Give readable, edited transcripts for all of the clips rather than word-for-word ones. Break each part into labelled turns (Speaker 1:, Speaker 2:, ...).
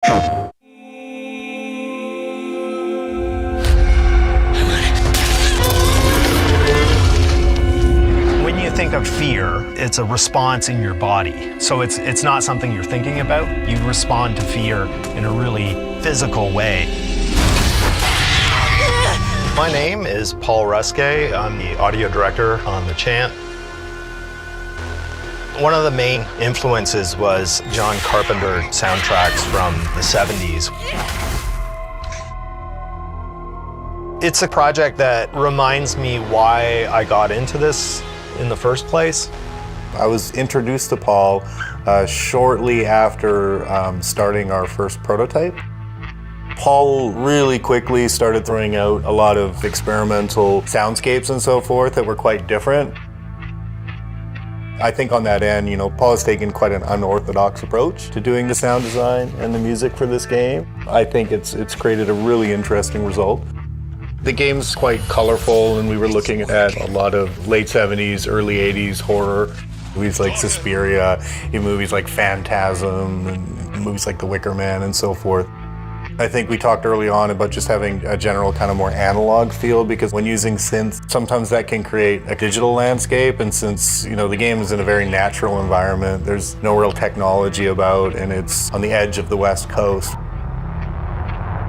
Speaker 1: When you think of fear, it's a response in your body. So it's not something you're thinking about. You respond to fear in a really physical way. My name is Paul Huskay. I'm the audio director on the Chant. One of the main influences was John Carpenter soundtracks from the 70s. It's a project that reminds me why I got into this in the first place.
Speaker 2: I was introduced to Paul shortly after starting our first prototype. Paul really quickly started throwing out a lot of experimental soundscapes and so forth that were quite different. I think on that end, Paul has taken quite an unorthodox approach to doing the sound design and the music for this game. I think it's created a really interesting result. The game's quite colorful, and we were looking at a lot of late 70s, early 80s horror. Movies like Suspiria, movies like Phantasm, and movies like The Wicker Man and so forth. I think we talked early on about just having a general kind of more analog feel, because when using synth, sometimes that can create a digital landscape, and since the game is in a very natural environment, there's no real technology about, and it's on the edge of the West Coast.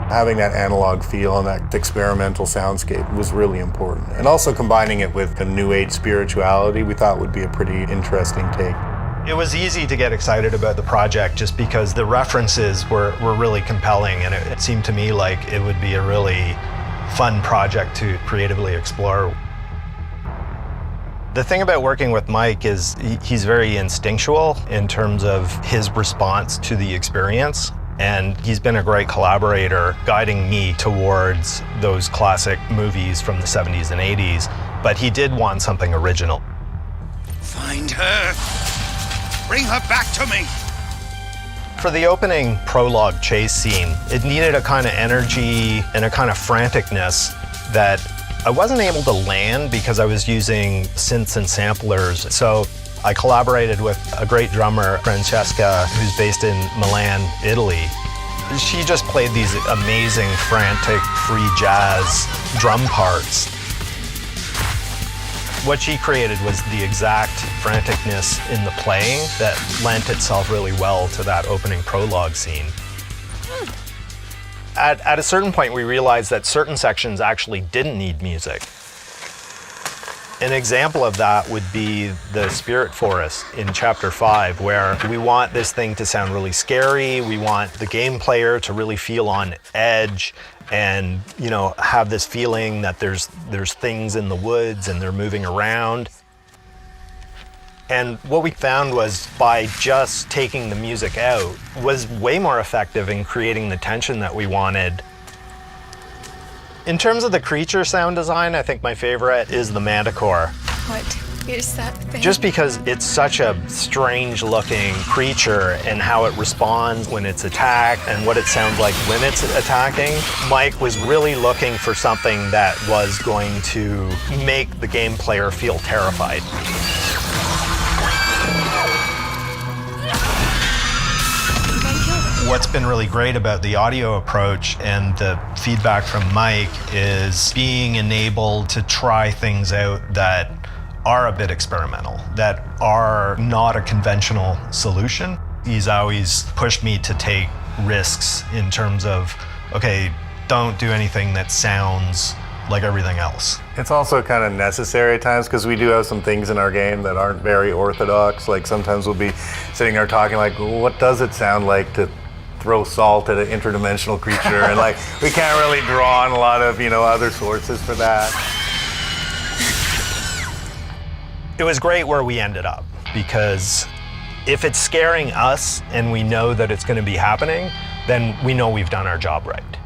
Speaker 2: Having that analog feel and that experimental soundscape was really important. And also combining it with a new age spirituality we thought would be a pretty interesting take.
Speaker 1: It was easy to get excited about the project just because the references were really compelling, and it seemed to me like it would be a really fun project to creatively explore. The thing about working with Mike is he's very instinctual in terms of his response to the experience, and he's been a great collaborator guiding me towards those classic movies from the 70s and 80s, but he did want something original.
Speaker 3: Find her! Bring her back to me!
Speaker 1: For the opening prologue chase scene, it needed a kind of energy and a kind of franticness that I wasn't able to land because I was using synths and samplers. So I collaborated with a great drummer, Francesca, who's based in Milan, Italy. She just played these amazing, frantic, free jazz drum parts. What she created was the exact franticness in the playing that lent itself really well to that opening prologue scene. At a certain point, we realized that certain sections actually didn't need music. An example of that would be the Spirit Forest in Chapter 5, where we want this thing to sound really scary, we want the game player to really feel on edge and have this feeling that there's things in the woods and they're moving around. And what we found was by just taking the music out was way more effective in creating the tension that we wanted. In terms of the creature sound design, I think my favorite is the Manticore.
Speaker 4: What is that thing?
Speaker 1: Just because it's such a strange looking creature and how it responds when it's attacked and what it sounds like when it's attacking. Mike was really looking for something that was going to make the game player feel terrified. What's been really great about the audio approach and the feedback from Mike is being enabled to try things out that are a bit experimental, that are not a conventional solution. He's always pushed me to take risks in terms of, okay, don't do anything that sounds like everything else.
Speaker 2: It's also kind of necessary at times because we do have some things in our game that aren't very orthodox. Like sometimes we'll be sitting there talking like, well, what does it sound like to throw salt at an interdimensional creature? And like, we can't really draw on a lot of, other sources for that.
Speaker 1: It was great where we ended up, because if it's scaring us and we know that it's going to be happening, then we know we've done our job right.